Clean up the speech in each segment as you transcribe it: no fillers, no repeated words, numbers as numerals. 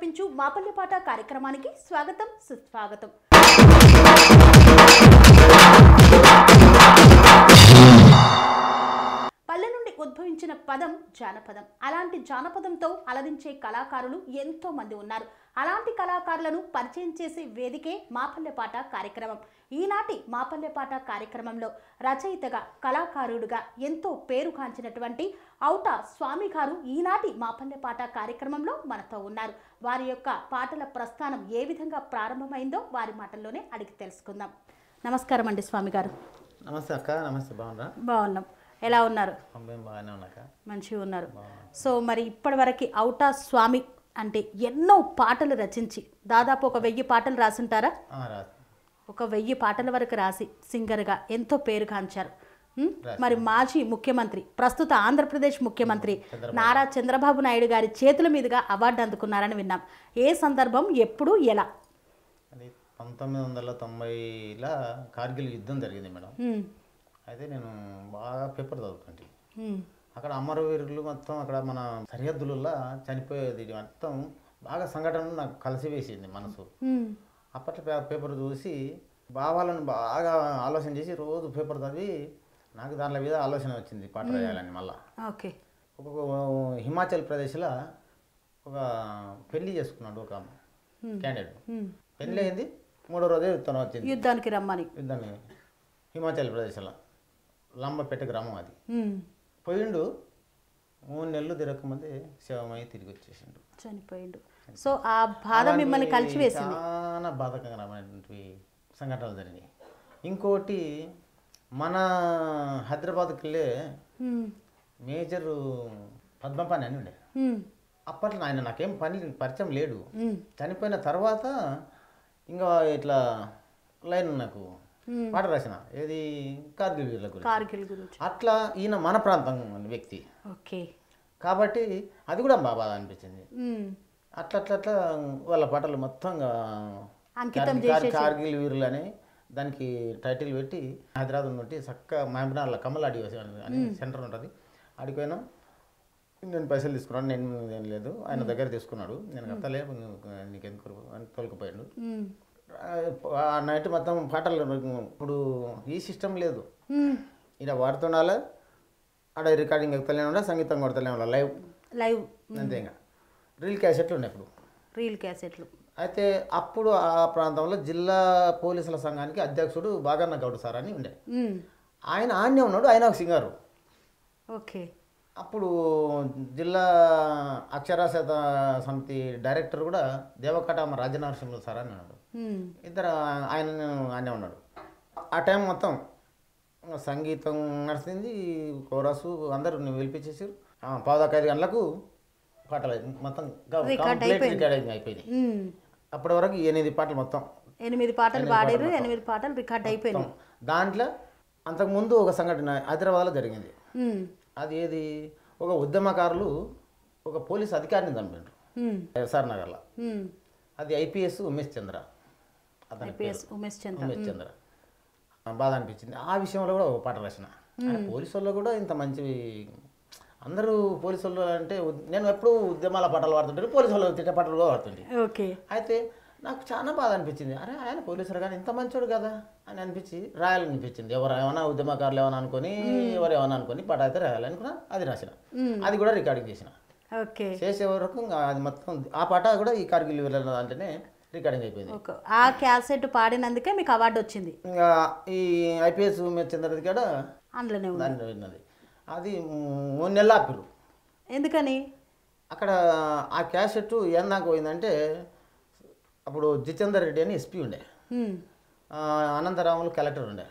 సమర్పించు మాపల్లె పాట కార్యక్రమానికి స్వాగతం సుస్వాగతం. పల్లె నుండి ఉద్భవించిన పదం జానపదం. అలాంటి జానపదంతో అలరించే కళాకారులు ఎంతో మంది ఉన్నారు. అలాంటి కళాకారులను పరిచయం చేసే వేదికే మాపల్లె పాట కార్యక్రమం. ఈనాటి మాపల్లె పాట కార్యక్రమంలో రచయితగా కళాకారుడుగా ఎంతో పేరుగాంచినటువంటి ఔట స్వామి గారు ఈనాటి మాపల్లె పాట కార్యక్రమంలో మనతో ఉన్నారు. వారి యొక్క పాటల ప్రస్థానం ఏ విధంగా ప్రారంభమైందో వారి మాటల్లోనే అడిగి తెలుసుకుందాం. నమస్కారం అండి స్వామి గారు. నమస్తే అక్క. నమస్తే. బాగున్నా? బాగున్నాం. ఎలా ఉన్నారు? బాగానే ఉన్నాక. మంచిగా ఉన్నారు. సో మరి ఇప్పటివరకు ఔటా స్వామి అంటే ఎన్నో పాటలు రచించి దాదాపు 1000 పాటలు రాసుంటారా? ఒక 1000 పాటల వరకు రాసి సింగర్గా ఎంతో పేరుగాంచారు. మరి మాజీ ముఖ్యమంత్రి, ప్రస్తుత ఆంధ్రప్రదేశ్ ముఖ్యమంత్రి నారా చంద్రబాబు నాయుడు గారి చేతుల మీదుగా అవార్డు అందుకున్నారని విన్నాం. ఏ సందర్భం, ఎప్పుడు, ఎలా? 1990లో కార్గిల్ యుద్ధం జరిగింది మేడం. అయితే నేను బాగా పేపర్ చదువుతుంటే అక్కడ అమరవీరులు మొత్తం అక్కడ మన సరిహద్దులలో చనిపోయేది మొత్తం బాగా సంఘటనలు నాకు కలిసి వేసింది మనసు. అప్పట్లో పేపర్ చూసి భావాలను బాగా ఆలోచన చేసి రోజు పేపర్ చదివి నాకు దాని మీద ఆలోచన వచ్చింది పాట రాయాలని. మళ్ళా ఒక హిమాచల్ ప్రదేశ్లో ఒక పెళ్లి చేసుకున్నాడు ఒక క్యాండిడేట్. పెళ్ళి అయింది, 3వ రోజే యుద్ధం వచ్చింది. యుద్ధానికి హిమాచల్ ప్రదేశ్లో లంబపేట గ్రామం అది. పోయిండు, 3 నెలలు తిరగకముందే శవమై తిరిగి వచ్చేసిండు, చనిపోయిండు. సో ఆ బాధ మిమ్మల్ని కలిసివేసింది. చాలా బాధాకరమైనటువంటి సంఘటనలు జరిగినాయి. ఇంకోటి మన హైదరాబాద్కి వెళ్ళే మేజర్ పద్మపాణి అని ఉండే. అప్పట్లో ఆయన నాకేం పరిచయం లేడు. చనిపోయిన తర్వాత ఇంకా ఇట్లా లైన్ నాకు పాట రాసిన ఏది కార్గిల్ గురించి. అట్లా ఈయన మన ప్రాంతం వ్యక్తి కాబట్టి అది కూడా బాగా అనిపించింది. అట్లా అట్లా అట్లా వాళ్ళ పాటలు మొత్తంగా కార్గిల్ వీరులు అని దానికి టైటిల్ పెట్టి హైదరాబాద్ నుండి చక్క మహబూబ్నగర్లో కమల్ ఆడియో అని సెంటర్ ఉంటుంది. ఆడిపోయినా నేను పైసలు తీసుకున్నాను, నేను ఏం లేదు, ఆయన దగ్గర తీసుకున్నాడు. నేను కట్టలే, నీకు ఎందుకు అని తోలుకుపోయాడు. ఆ నైట్ మొత్తం పాటలు. ఇప్పుడు ఈ సిస్టమ్ లేదు, ఇలా వాడుతుండాలి, ఆడ రికార్డింగ్ ఎక్కుతూనే ఉండాలి, సంగీతం కొడుతూనే ఉండాలి, లైవ్ అంతే. ఇంకా రీల్ క్యాసెట్లు ఉన్నాయి ఇప్పుడు. అయితే అప్పుడు ఆ ప్రాంతంలో జిల్లా పోలీసుల సంఘానికి అధ్యక్షుడు బాగన్న గౌడ్ సార్ అని ఉండే. ఆయన ఆన్నే ఉన్నాడు, ఆయన ఒక సింగరు. అప్పుడు జిల్లా అక్షరాస్యత సమితి డైరెక్టర్ కూడా దేవకటామ రాజనరసింహ సార్ అని ఉన్నాడు. ఇద్దరు ఆయనే ఉన్నాడు. ఆ టైం మొత్తం సంగీతం నడిచింది, కోరసు అందరూ పిలిపించేసారు. 4:05 గంటలకు పాటలు మొత్తం రికార్డింగ్ అయిపోయింది. అప్పటి వరకు 8 పాటలు మొత్తం 8 పాటలు పాడారు. 8 పాటలు రికార్డ్ అయిపోయింది. దాంట్లో అంతకుముందు ఒక సంఘటన హైదరాబాద్లో జరిగింది. అది ఏది, ఒక ఉద్యమకారులు ఒక పోలీస్ అధికారిని చంపారు ఎస్ఆర్ నగర్లో. అది ఐపీఎస్ ఉమేష్ చంద్ర. బాధ అనిపించింది. ఆ విషయంలో కూడా ఒక పాట రాసిన. పోలీసు వాళ్ళు కూడా ఇంత మంచి, అందరూ పోలీసు వాళ్ళు అంటే నేను ఎప్పుడు ఉద్యమాల పాటలు పాడుతుంటే పోలీసు వాళ్ళు తిట్టే పాటలు కూడా పాడుతుంటే. అయితే నాకు చాలా బాధ అనిపించింది. అరే ఆయన పోలీసులు కానీ ఇంత మంచోడు కదా అని అనిపించి రాయాలనిపించింది. ఎవరు ఏమైనా ఉద్యమకారులు ఏమైనా అనుకొని, ఎవరు ఏమైనా అనుకొని పాట అయితే రాయాలనుకున్నా. అది రాసిన, అది కూడా రికార్డింగ్ చేసిన. చేసే వరకు అది మొత్తం ఆ పాట కూడా ఈ కార్గిల్ అంటేనే రికార్డింగ్ అయిపోయింది. ఆ క్యాసెట్ పాడినందుకే మీకు అవార్డు వచ్చింది. ఇంకా ఈ ఐపీఎస్ చంద్రది కూడా అందులోనే ఉన్నది. అది 3 నెలలు ఆపిరు. ఎందుకని? అక్కడ ఆ క్యాసెట్ ఏం నాకు పోయిందంటే, అప్పుడు జితేందర్ రెడ్డి అని ఎస్పీ ఉండే, అనంతరాములు కలెక్టర్ ఉండే,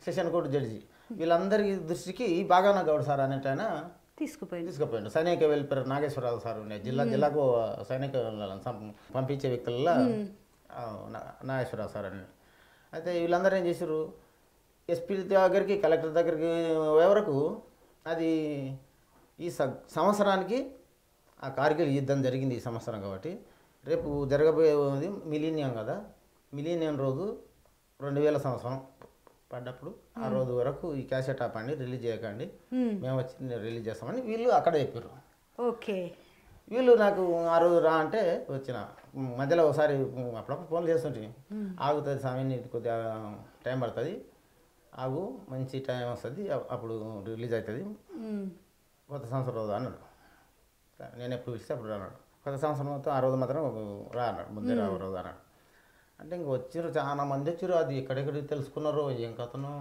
సెషన్ కోర్టు జడ్జి, వీళ్ళందరి దృష్టికి బాగాన గౌడ్ సార్ అనేటైనా తీసుకుపోయిండు. సైనిక వెల్ఫేర్ నాగేశ్వరరావు సార్ ఉండే, జిల్లాకు సైనిక పంపించే వ్యక్తులలో నాగేశ్వరరావు సార్ అని. అయితే వీళ్ళందరూ ఏం చేశారు, ఎస్పీ దగ్గరికి కలెక్టర్ దగ్గరికి వరకు అది ఈ సంవత్సరానికి ఆ కార్గిల్ యుద్ధం జరిగింది ఈ సంవత్సరం కాబట్టి రేపు జరగబోయేది మిలీనియం కదా, మిలీనియం రోజు 2000 సంవత్సరం పడ్డప్పుడు ఆ రోజు వరకు ఈ క్యాసెట్ ఆపండి, రిలీజ్ చేయకండి, మేము వచ్చి రిలీజ్ చేస్తామని వీళ్ళు అక్కడ చెప్పారు. వీళ్ళు నాకు ఆ రోజు రా అంటే వచ్చిన. మధ్యలో ఒకసారి అప్పుడప్పుడు ఫోన్లు చేస్తుంటే ఆగుతుంది స్వామి, నీకు కొద్దిగా టైం పడుతుంది, ఆగు మంచి టైం వస్తుంది, అప్పుడు రిలీజ్ అవుతుంది, కొత్త సంవత్సరం రోజు అన్నాడు. నేను ఎప్పుడు పిలిస్తే అప్పుడు అన్నాడు. కొత్త సంవత్సరం మొత్తం ఆ రోజు మాత్రం రా అన్నాడు, ముందే రా రోజు అన్నాడు. అంటే ఇంక వచ్చారు, చాలా మంది వచ్చారు. అది ఎక్కడెక్కడికి తెలుసుకున్నారు, ఏం కథను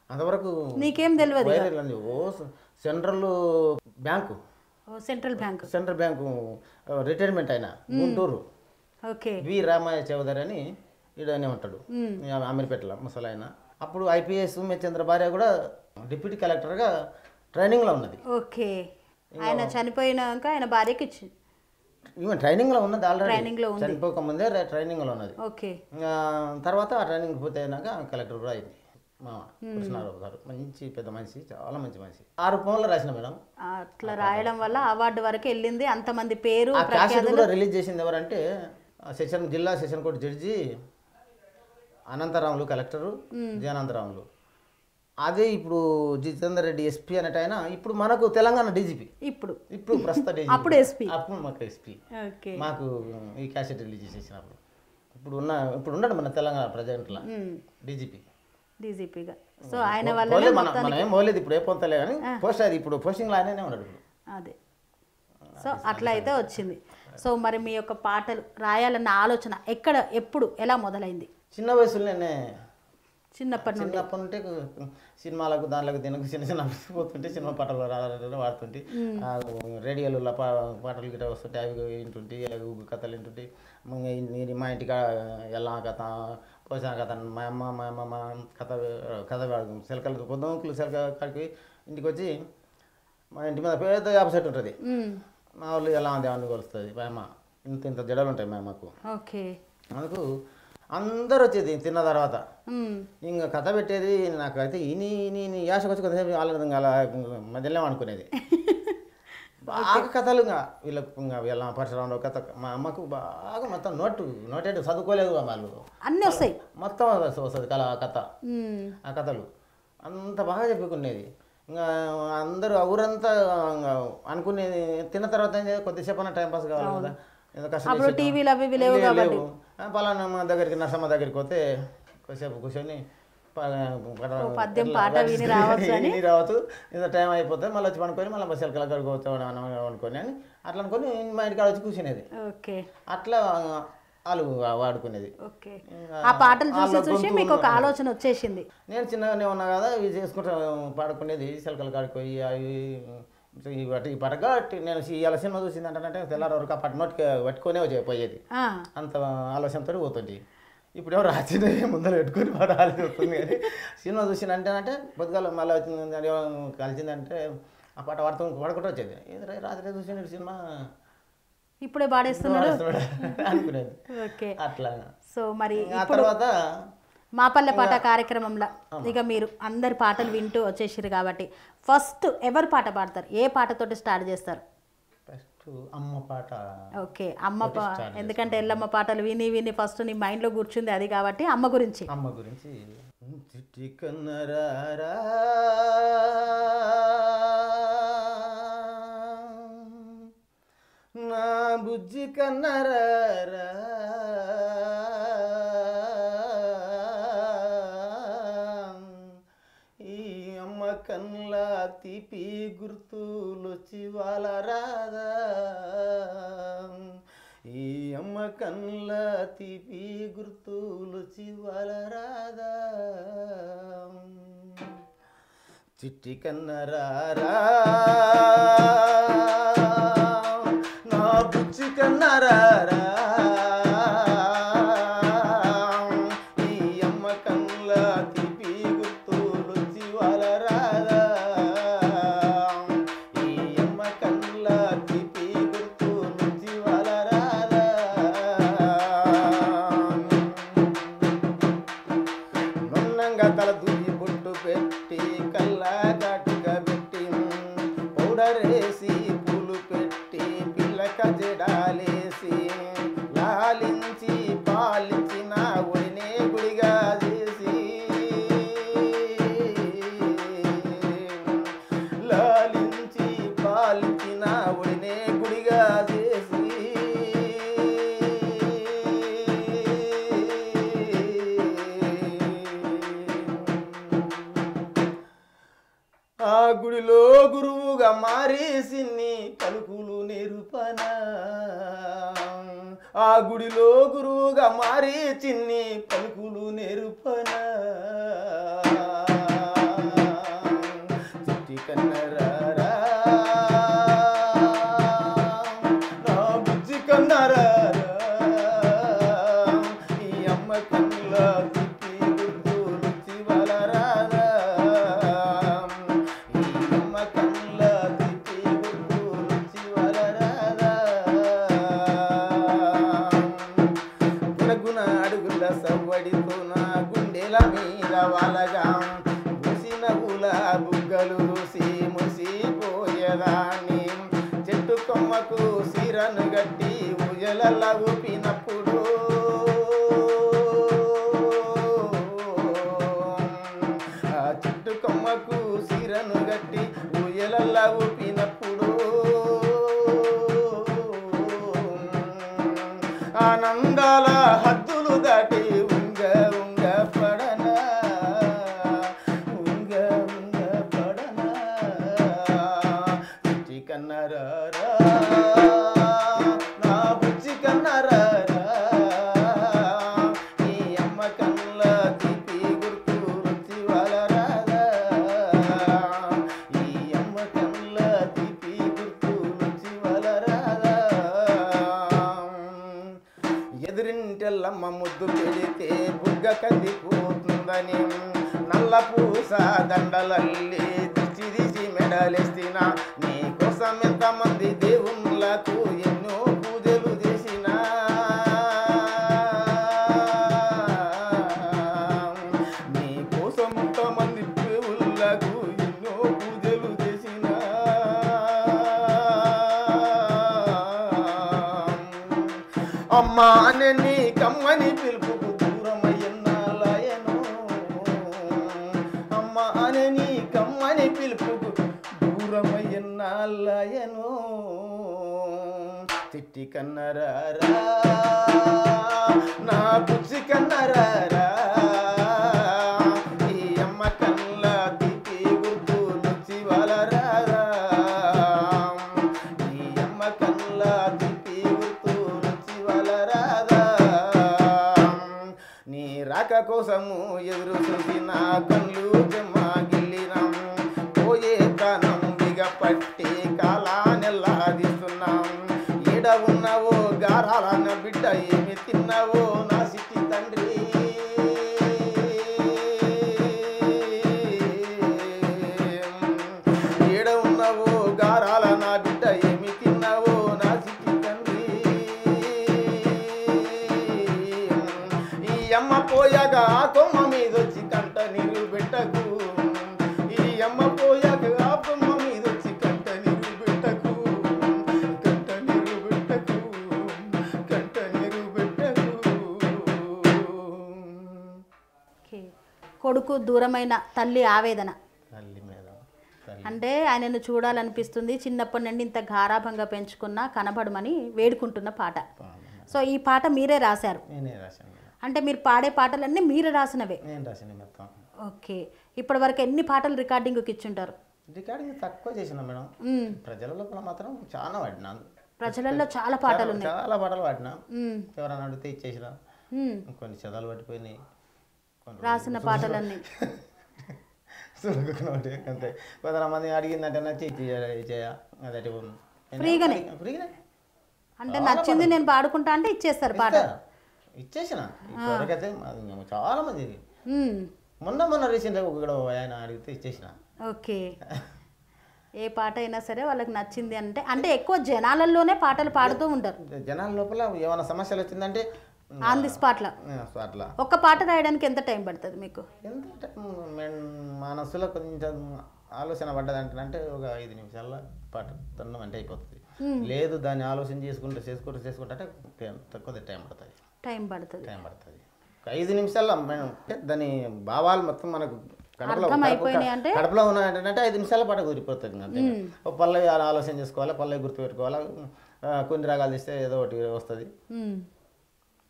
అంతవరకు నీకేం తెలియదు. ఓ central bank, central bank retirement అయిన గుంటూరు వి రామయ్య చౌదరి అని ఈడనే ఉంటాడు, అమీర్పేటలో ముసలాయన. అప్పుడు ఐపీఎస్ చంద్ర భార్య కూడా డిప్యూటీ కలెక్టర్గా ట్రైనింగ్లో ఉన్నది. ఓకే, ఆయన చనిపోయినాక ఆయన భార్యకి ఇచ్చింది. ఈవెన్ ట్రైనింగ్లో ఉన్నది, ఆల్రెడీ చనిపోకముందే ట్రైనింగ్లో ఉన్నది. ఓకే, తర్వాత ఆ ట్రైనింగ్ పూర్తి అయినాక కలెక్టర్ కూడా అయింది. మా కృష్ణారావు గారు మంచి పెద్ద మనిషి, చాలా మంచి మనిషి. 6 ఫోన్లు రాసిన మేడం. అట్లా రాయడం వల్ల అవార్డు వరకు వెళ్ళింది. అంతమంది పేరు కూడా రిలీజ్ చేసింది ఎవరంటే జిల్లా session court judge Anantharamulu, collector Anantharamulu. అదే ఇప్పుడు జితేందర్ రెడ్డి ఎస్పీ అనేట ఆయన ఇప్పుడు మనకు తెలంగాణ డీజీపీ. ఇప్పుడు ప్రస్తుత డీజీపీ, అప్పుడు ఎస్పీ, అప్పుడు మాకు ఎస్పీ. మాకు ఈ క్యాసెట్ రిలీజ్ చేసేసినప్పుడు ఇప్పుడు ఉన్నాడు మన తెలంగాణ ప్రజెంట్లో డీజీపీగా. సో ఆయన వల్ల మనం ఏం పోలేదు, ఇప్పుడు ఏ పొంతలే కానీ పోస్ట్ అది ఇప్పుడు పోస్టింగ్ లానే ఉన్నాడు ఇప్పుడు. అదే, సో అట్లా అయితే వచ్చింది. సో మరి మీ యొక్క పాటలు రాయాలన్న ఆలోచన ఎక్కడ, ఎప్పుడు, ఎలా మొదలైంది? చిన్న వయసులో నేనే చిన్నప్పటి నుండి సినిమాలకు దానిలకు దీనికి చిన్న పోతుంటే సినిమా పాటలు వాడుతుంటే రేడియోలో పాటలు గిట్ట వస్తుంటే అవి వింటుంటే, కథలు వింటుంటే, మా ఇంటికి ఎలా కథ, పోసిన కథ, మా అమ్మ కథ చిలకలు పొద్దుకులు చిలక కాడికి ఇంటికి వచ్చి మా ఇంటి మీద పెద్ద వేప చెట్టు ఉంటుంది. మా వాళ్ళు ఎలా ఉంది అని కొలుస్తుంది మా అమ్మ. ఇంత జడలు ఉంటాయి మా అమ్మకు. ఓకే, అందుకు అందరు వచ్చేది తిన్న తర్వాత ఇంకా కథ పెట్టేది. నాకైతే ఇని యాసకు వచ్చి కొంతసేపు వాళ్ళ అలా మధ్యలో అనుకునేది. బాగా కథలు వీళ్ళ పరిసరంలో కథ. మా అమ్మకు బాగా మొత్తం నోటేటు చదువుకోలేదు వాళ్ళు, అన్నీ వస్తాయి మొత్తం వస్తుంది కథ. ఆ కథలు అంత బాగా చెప్పుకునేది. ఇంకా అందరూ ఊరంతా అనుకునేది. తిన్న తర్వాత కొద్దిసేపు అన్న టైంపాస్ కావాలి కదా, లేవు. పలానా మా దగ్గరికి నర్సమ్మ దగ్గరికి పోతే కొద్దిసేపు కూర్చొని రావచ్చు, ఇంత టైం అయిపోతే మళ్ళీ వచ్చి పనుకొని మళ్ళీ బస్సు కలకడికి వచ్చాను అనుకొని అని అట్లా అనుకొని మా ఇంటికి వచ్చి కూర్చునేది. అట్లా వాళ్ళు వాడుకునేది. ఆ పాటలు చూసి మీకు ఒక ఆలోచన వచ్చేసింది. నేను చిన్నగానే ఉన్నా కదా, ఇవి చేసుకుంటా పాడుకునేది. సెలకలు కాడిపోయి అవి ఈ పడగా నేను ఇవాళ సినిమా చూసింది అంటే తెల్లారి వరకు ఆ పట్టు నోటికి పట్టుకొనే పోయేది. అంత ఆలోచనతో పోతుంది. ఇప్పుడు ఎవరు రాసింది ముందర పెట్టుకొని పాడాలి వస్తుంది. కానీ సినిమా చూసినంటే పొద్దుగాల మళ్ళీ వచ్చింది కలిసిందంటే ఆ పాట పడుకుంటూ వచ్చేది. రాత్రి చూసిన సినిమా ఇప్పుడే పాడేస్తున్నాడు అనుకునేది. అట్లా. సో మరి ఆ తర్వాత మా పల్లె పాట కార్యక్రమంలో ఇక మీరు అందరి పాటలు వింటూ వచ్చేసారు కాబట్టి ఫస్ట్ ఎవరు పాట పాడతారు? ఏ పాటతోటి స్టార్ట్ చేస్తారు? ఫస్ట్ అమ్మ పాట. ఓకే, అమ్మ ఎందుకంటే ఎల్లమ్మ పాటలు విని ఫస్ట్ నీ మైండ్లో కూర్చుంది అది కాబట్టి అమ్మ గురించి. చిట్టి కన్నరారా నా బుజ్జి కన్నరారా కన్లా తీపి గుర్తులొచ్చి వాళ్ళ రాదా, ఈ అమ్మ కన్లా తీపి గుర్తులొచ్చి వాళ్ళ రాదా, చిట్టి కన్నరారా నా బుజ్జి కన్నరారా గుడిలో గురువుగా మారేసిన్ని పలుకులు నేర్పనా ఆ గుడిలో గురువుగా మారి చిన్ని పలుకులు నేర్పనా చిట్టి కన్నరారా నా బుజ్జి కన్నరారా ఈ అమ్మ కన్నుల తిప్పి గుర్తు రుచి వలరాదా ఈ అమ్మ కన్నుల తిప్పి గుర్తు రుచి వలరాదా గుణగుణ అడుగుల సవ్వడితో నా గుండెల మీద వాలగా ముసిన ఉల బుగ్గలు చూసి ముసిపోయేదాన్ని చెట్టు కొమ్మకు సిరను గట్టి ఉయలల్ల ఊపినప్పుడు ఆ చెట్టు కొమ్మకు సిరను గట్టి ఉయలల్ల ఊపినప్పుడు ఆనందాల హద్దులు దాటి ఉంగ ఉంగ పడనా ఉంగ ఉంగ పడనా బుజ్జి కన్నరారా నా బుజ్జి కన్నరారా ఈ అమ్మ కన్నుల తీపి గుర్తు రుచి వలరాదా ఈ అమ్మ కన్నుల తీపి గుర్తు రుచి వలరాదా ఎదురింటెల్లమ్మ ముద్దు పెడితే బుగ్గ కందిపోతుందని నల్ల పూస దండలల్లి దిచి దిచి మెడలేసిన నీ కోసం ఎంతమంది దేవుళ్ళకు ఎన్నో పూజలు చేసిన నీ కోసం ఎంతమంది దేవుళ్ళకు ఎన్నో పూజలు చేసిన అమ్మా అనే నీ కమ్మని పిలుపుకు దూరమయ్యన్నాలయను అమ్మా అనే నీ కమ్మని పిలుపుకు దూరమయ్యన్నాలయను తిట్టి కన్నరారా నా బుజ్జి కన్నరారా ఈ అమ్మ కన్నుల తిప్పి గుర్తు రుచి వలరాదా ఈ అమ్మ కన్నుల తిప్పి గుర్తు రుచి వలరాదా నీ రాక కోసము ఎదురు చూసి నా కళ్ళు జమ్మ గిల్లినాం పోయే ప్రాణం బిగపట్టి కాలానెల్లాదిస్తున్నాం ఏడ ఉన్నావో గారాలన్న బిడ్డ ఏమి తిన్నావో నా సిట్టి తండ్రి ఏడ ఉన్నావో గారాల నా బిడ్డ ఏమి తిన్నావో నా సిట్టి తండ్రి ఈ అమ్మ పోయాక ఆ కొమ్మ మీదొచ్చి కంట నీరు పెట్టకు ఈ అమ్మ పోయాక ఆ కొమ్మ మీదొచ్చి కంట నీరు పెట్టకు కంట నీరు పెట్టకు కంట నీరు పెట్టకు ఓకే. కొడుకు దూరమైన తల్లి ఆవేదన తల్లి మీద తల్లి అంటే ఆయనను చూడాలనిపిస్తుంది, చిన్నప్పటి నుండి ఇంత గారాభంగా పెంచుకున్న కనబడమని వేడుకుంటున్న పాట. సో ఈ పాట మీరే రాశారు. నేనే రాశాను మేడం. అంటే మీరు పాడే పాటలన్నీ మీరు రాసినవే. నేను రాశాను మొత్తం. ఓకే. ఇప్పటి వరకు ఎన్ని పాటలు రికార్డింగ్కి ఇచ్చుంటారు? రికార్డింగ్ తక్కువ చేసిన మేడం. ప్రజల లోపల మాత్రం చాలా వాడినాను. ప్రజలలో చాలా పాటలు ఉన్నాయి. చాలా పాటలు వాడినా. ఎవరైనా అడిగితే ఇచ్చేసిన. కొన్ని చదాలు పట్టిపోయినాయి రాసిన పాటలన్నీ. అంతే. కొంతమంది అడిగిందంటే నచ్చి ఇచ్చేయ అదే ఫ్రీగానే. అంటే నచ్చింది నేను పాడుకుంటా అంటే ఇచ్చేస్తారు పాట. ఇచ్చేసిన ఇప్పటివరకైతే చాలా మంది. మొన్న రీసెంట్గా ఒకడు ఆయన అడిగితే ఇచ్చేసిన. ఓకే. ఏ పాట అయినా సరే వాళ్ళకి నచ్చింది అంటే అంటే ఎక్కువ జనాలలోనే పాటలు పాడుతూ ఉంటారు. జనాల లోపల ఏమైనా సమస్యలు వచ్చిందంటే ఆన్ ది స్పాట్లో ఒక్క పాట రాయడానికి ఎంత టైం పడుతుంది మీకు? ఎంత మనసులో కొంచెం ఆలోచన పడ్డదంటే ఒక 5 నిమిషాల్లో పాట తొందర అంటే అయిపోతుంది. లేదు దాన్ని ఆలోచన చేసుకుంటే అంటే తక్కువ టైం పడుతుంది. 5 నిమిషాల్లో దాని భావాలు మొత్తం మనకు కడుపులో ఉన్నాయంటే 5 నిమిషాల పాట కుదిరిపోతుంది. అంతే. ఒక పల్లవి ఆలోచన చేసుకోవాలి, పల్లవి గుర్తుపెట్టుకోవాలి, కొన్ని రాగాలు తీస్తే ఏదో ఒకటి వస్తుంది.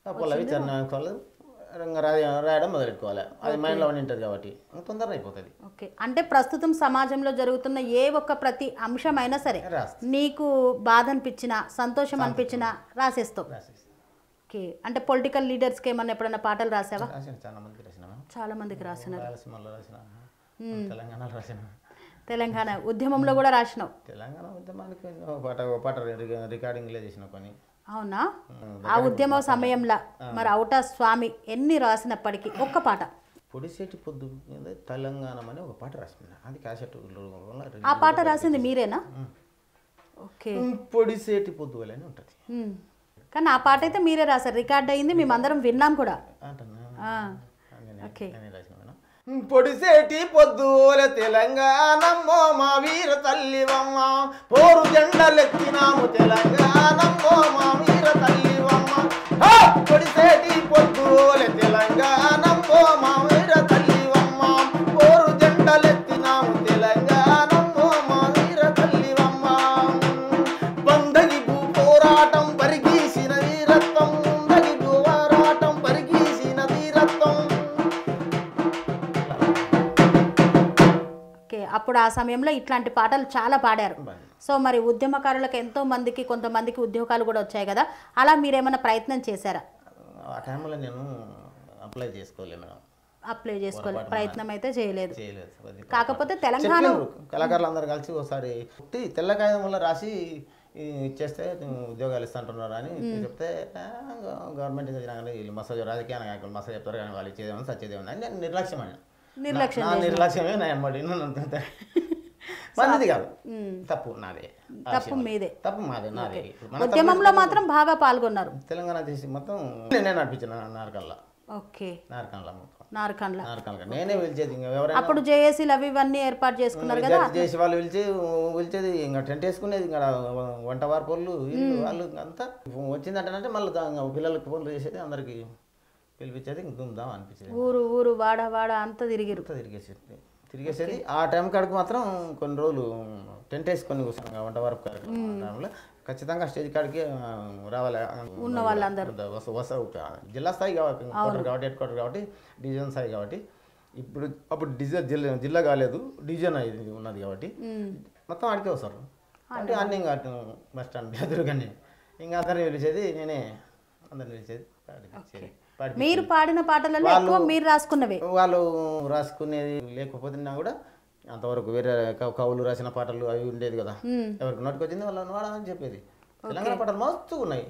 పల్లవి చరణాలు రాయడం మొదలెట్టుకోవాలి. అది మైండ్లో ఉంటుంది కాబట్టి తొందరగా అయిపోతుంది. ఓకే, అంటే ప్రస్తుతం సమాజంలో జరుగుతున్న ఏ ఒక్క ప్రతి అంశమైనా సరే నీకు బాధ అనిపించినా సంతోషం అనిపించినా రాసేస్తావు. ఓకే, అంటే పొలిటికల్ లీడర్స్కి ఏమన్నా ఎప్పుడైనా పాటలు రాసావా? చాలా మందికి రాసిన. చాలా మందికి రాసిన. రాయలసీమలో రాసిన, తెలంగాణలో రాసిన. తెలంగాణ ఉద్యమంలో కూడా రాసినావు? తెలంగాణ ఉద్యమానికి పాట రికార్డింగ్లే చేసిన కొన్ని. అవునా? ఆ ఉద్యమ సమయంలో మరి అవుట స్వామి ఎన్ని రాసినప్పటికీ ఒక్క పాట పొడిసేటి పొద్దు మీద తెలంగాణ అని ఒక పాట రాసిన. అది క్యాసెట్. ఆ పాట రాసింది మీరేనా? ఓకే, పొడిసేటి పొద్దు వల్ల అని ఉంటుంది. కానీ ఆ పాట అయితే మీరే రాశారు, రికార్డ్ అయింది, మేమందరం విన్నాం కూడా. ఓకే, పొడిసేటి పొద్దుల తెలంగాణమ్మో మా వీర తల్లివమ్మ, పోరు జెండలెత్తినాము తెలంగాణమ్మో మా వీర తల్లివమ్మ, పొడిసేటి పొద్దుల తెలంగాణమ్మో మా వీర తల్లివమ్మ, పోరు జెండలెత్తినాము తెలంగాణమ్మో మా వీర తల్లివమ్మ, బందగి భూ పోరాటం పరిగీసిన వీరత్వం, బందగి భూ పోరాటం పరిగీసిన వీరత్వం. అప్పుడు ఆ సమయంలో ఇట్లాంటి పాటలు చాలా పాడారు. సో మరి ఉద్యమకారులకు ఎంతో మందికి కొంతమందికి ఉద్యోగాలు కూడా వచ్చాయి కదా, అలా మీరేమైనా ప్రయత్నం చేశారా? ఆ టైంలో నేను అప్లై చేసుకోలేదు మేడం. అప్లై చేసుకోలేదు, ప్రయత్నం అయితే చేయలేదు. కాకపోతే తెలంగాణ కళాకారులు అందరూ కలిసి ఒకసారి తెల్ల కాగితం వల్ల రాసి ఇచ్చేస్తే ఉద్యోగాలు ఇస్తుంటున్నారు అని చెప్తే గవర్నమెంట్ వీళ్ళు మసాజ్ రాజకీయ నాయకులు మసాజ్ చెప్తారు కానీ వాళ్ళు ఇచ్చేదేమో సచ్చేదేమో అని నేను నిర్లక్ష్యమైన. నిర్లక్ష్యమే మందిది కాదు, తప్పు నాదే, తప్పు మీదే, తప్పు మాదే, నాదే. ఉద్యమంలో మాత్రం బాగా పాల్గొన్నారు. తెలంగాణ చేసి మొత్తం నేనే నడిపించిన నార్కల్లా. ఓకే, నార్కల్లా నేనే పిలిచేది. అప్పుడు జేఏసీలు అవి ఇవన్నీ ఏర్పాటు చేసుకున్నారు కదా, చేసి వాళ్ళు పిలిచేది. ఇంకా టెంట్ వేసుకునేది, ఇంకా వంట వార్పోళ్ళు వీళ్ళు వాళ్ళు అంతా వచ్చిందంటే మళ్ళీ పిల్లలకి ఫోన్లు చేసేది, అందరికి పిలిపించేది, దుమ్దాం అనిపించేది. ఊరు వాడ అంతా తిరిగేసేది. ఆ టైం కాడికి మాత్రం కొన్ని రోజులు టెంట్ వేసుకొని కూర్చున్నాం వంట వరకు టైంలో. ఖచ్చితంగా స్టేజ్ కాడికి రావాలి ఉన్న వాళ్ళందరూ. జిల్లా స్థాయి కాబట్టి హెడ్ క్వార్టర్ కాబట్టి డివిజన్ స్థాయి కాబట్టి అప్పుడు జిల్లా కాలేదు, డివిజన్ ఇది ఉన్నది కాబట్టి మొత్తం ఆడికే వస్తారు. అంటే అన్నీ ఇంకా బస్ స్టాండ్ ఎదురుగానే ఇంకా అందరిని పిలిచేది, నేనే అందరిని పిలిచేది. మీరు పాడిన పాటలలో ఎక్కువ మీరు రాసుకున్నవే? వాళ్ళు రాసుకునేది లేకపోతే కూడా అంతవరకు వేరే కవులు రాసిన పాటలు అవి ఉండేది కదా, ఎవరికి నోటికి వచ్చింది వాళ్ళని వాడమని చెప్పేది. తెలంగాణ పాటలు మస్తు ఉన్నాయి.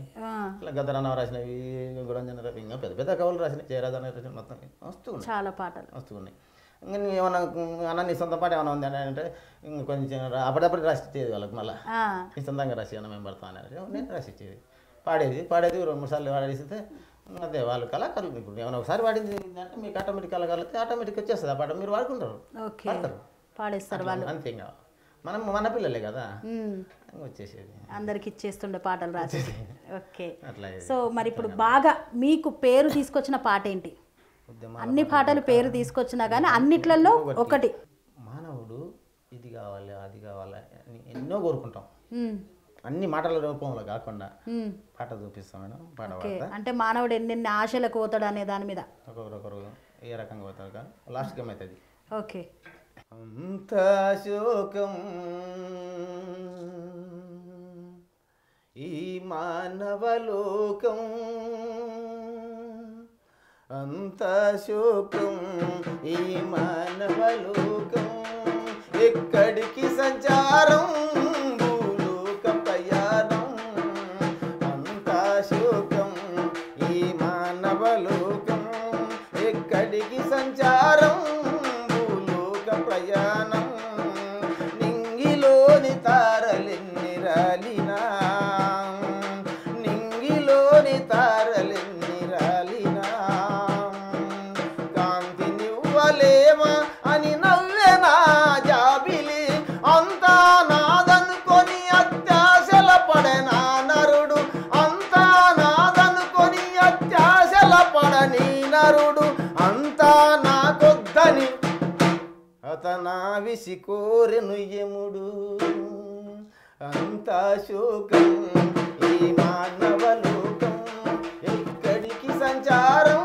ఇలా గద్దరన్న రాసినవి, గురంజన రవి, ఇంకా పెద్ద పెద్ద కవులు రాసినవి, జయరాజన్న రాసిన మొత్తం మస్తు ఉన్నాయి, చాలా పాటలు మస్తు ఉన్నాయి. ఇంకా ఏమన్నా అన్న నీ సొంత పాట ఏమైనా ఉంది అని అంటే ఇంకా కొంచెం అప్పుడప్పుడు రాసిచ్చేది వాళ్ళకి. మళ్ళీ నీ సొంతంగా రాసి అన్న మేము పడతాం అని నేను రాసిచ్చేది. పాడేది 2-3 సార్లు పాడేసితే అదే వాళ్ళు కళాకారులు. ఇప్పుడు ఏమైనా ఒకసారి పాడింది అంటే మీకు ఆటోమేటిక్ కళాకారులు ఆటోమేటిక్ వచ్చేస్తుంది ఆ పాట, మీరు వాడుకుంటారు, పాడేస్తారు వాళ్ళు. అంతే. ఇంకా మన పిల్లలే కదా, వచ్చేసేది అందరికి ఇచ్చేస్తుండే పాటలు రాసేది. ఓకే, సో మరి ఇప్పుడు బాగా మీకు పేరు తీసుకొచ్చిన పాట ఏంటి? అన్ని పాటలు పేరు తీసుకొచ్చినా కానీ అన్నిట్లలో ఒకటి మానవుడు ఇది కావాలి అది కావాలి అని ఎన్నో కోరుకుంటాం, అన్ని మాటల రూపంలో కాకుండా పాట చూపిస్తాం మేడం. పాట పాడతా అంటే మానవుడు ఎన్ని ఆశలకు పోతాడు అనే దాని మీద ఒకరు ఏ రకంగా పోతాడు కానీ లాస్ట్ అవుతుంది. ఓకే. అంత శోకం ఈ మానవలోకం, అంత శోకం ఈ మానవలోకం, ఎక్కడికి సంచారం భూలోక ప్రయాణం, అంత శోకం ఈ మానవలోకం, ఎక్కడికి సంచారం భూలోక ప్రయాణం, నింగిలోని తారలెన్ని రాలినా, నింగిలోని తారలెన్ని రాలినా, కాంతి నివ్వలేమా అని నవ్వెనా జాబిలి, అంతా నాదనుకొని అత్యాశల పడనా నరుడు, అంతా నాదనుకొని అత్యాశల పడని నరుడు, అంతా నాకొద్దని అతనా విసి కోరెను యముడు, అంతా శోకం ఈ మానవలోకం, ఎక్కడికి సంచారం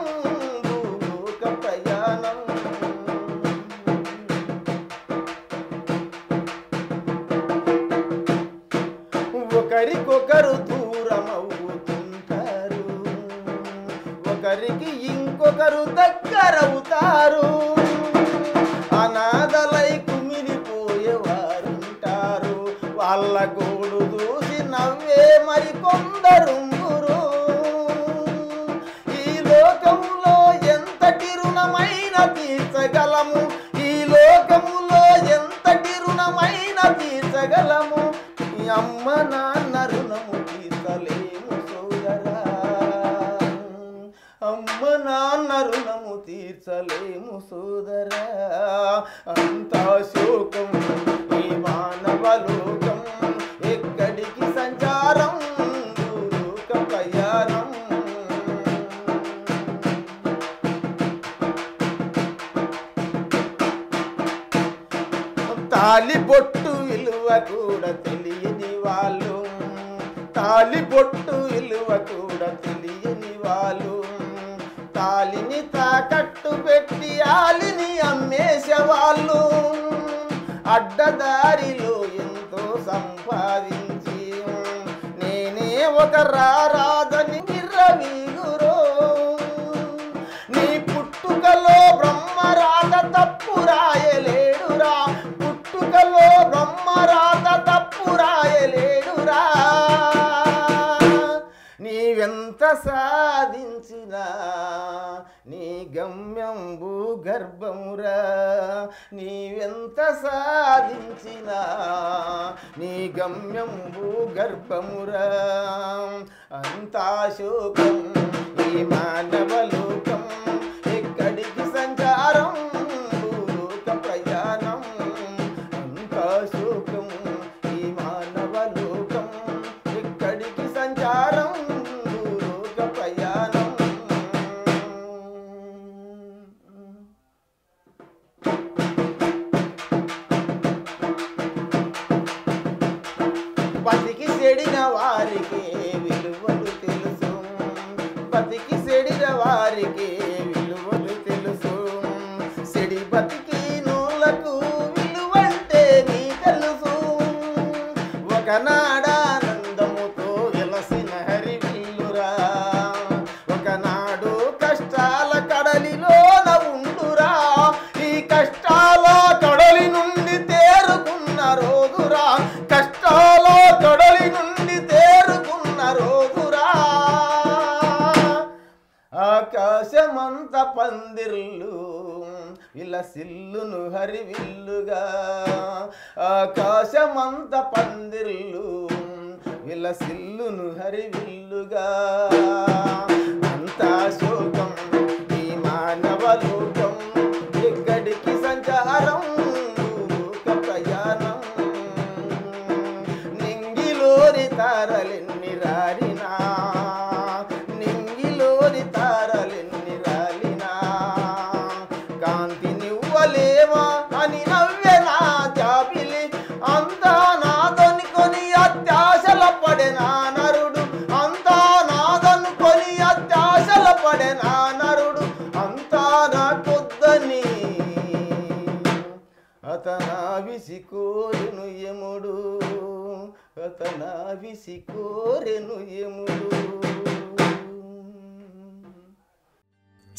ఒకరికి ఇంకొకరు దగ్గరవుతారు. అనాథలై కుమిలిపోయేవారుంటారు. వాళ్ళ గోడు చూసి నవ్వే మరి కొందరుంగురు. ఈ లోకములో ఎంతటి రుణమైన తీర్చగలము, ఈ లోకములో ఎంతటి రుణమైన తీర్చగలము. అమ్మ నాన్న రుణము తీర్చలేము సోదరా, అమ్మ నాన్న రుణము తీర్చలేము సోదరా. అంతా శోకం ఈ మానవ లోకం, ఎక్కడికి సంచారం లోక ప్రయాణం. తాలిబొట్టు విలువ కూడా తెలియని వాళ్ళు, తాలిబొట్టు విలువ కూడా తెలియని వాళ్ళు, తాలిని తాకట్టు పెట్టి ఆలిని అమ్మేసేవాళ్ళు. అడ్డదారిలో ఎంతో సంపాదించి నేనే ఒక రారాదని నిర్రవీగురో. నీ పుట్టుకలో బ్రహ్మరాత తప్పు రాయలేడురా, పుట్టుకలో బ్రహ్మరాత తప్పు రాయలేడురా. నీవెంత సాధించినా నీ గమ్యం భూగర్భమురా, నీవెంత సాధించినా నీ గమ్యం భూగర్భమురా. అంతా శోకం ఈ మానవ లోకం, ఎక్కడికి సంచారం భూలోక ప్రయాణం. అంతా శోకం ఈ మానవ లోకం, ఎక్కడికి సంచారం భూలోక ప్రయాణం. బతికి చెడిన వారికి విలువలు తెలుసు, బతికి చెడిన వారికి విలువలు తెలుసు. చెడి బతికి నూలకు విలువంటే నీ తెలుసు. ఒకనాడానందముతో వెలసిన హరివిల్లురా, ఒకనాడు కష్టాల కడలిలోన ఉండురా. ఈ కష్టాల కడలి నుండి తేరుకున్న రోజురా, కష్టాల కడలి నుండి తేరుకున్న రోజురా. ఆకాశమంత పందిర్లు విలసిల్లును హరివిల్లుగా, ఆకాశమంత పందిర్లు విలసిల్లును హరివిల్లుగా. అంతా శోకం ఈ మానవ లోకం, ఎక్కడికి సంచారం లోక ప్రయాణం. నింగిలోని తారలెన్ని రాలినా, నింగిలోని తారలెన్ని రాలినా, కాంతి నివ్వలేమా అని నవ్వెనా జాబిలి. అంతా నాదనుకొని అత్యాశల పడెనా నరుడు, అంతా నాదనుకొని అత్యాశల పడెనా నరుడు. అంతా నాకొద్దని అతనా విసికోరెను యముడు, అతనా విసికోరెను యముడు.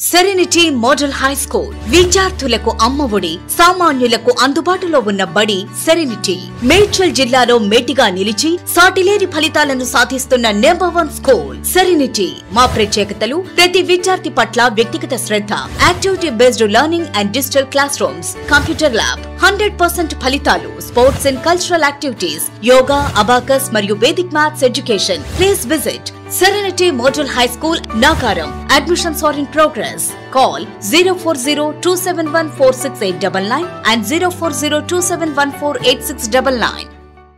సెరెనిటీ మోడల్ హై స్కూల్ విద్యార్థులకు అమ్మఒడి, సామాన్యులకు అందుబాటులో ఉన్న బడి సెరెనిటీ. మేడ్చల్ జిల్లాలో మేటిగా నిలిచి సాటిలేని ఫలితాలను సాధిస్తున్న నంబర్ 1 స్కూల్ సెరెనిటీ. మా ప్రత్యేకతలు ప్రతి విద్యార్థి పట్ల వ్యక్తిగత శ్రద్ధ, activity based learning and digital classrooms, computer lab, 100% ఫలితాలు, sports and cultural activities, yoga, abacus మరియు Vedic maths education. Please visit Serenity Model High School, Nagaram. Admissions are in progress. Call 040-271-46899 and 040-271-48699.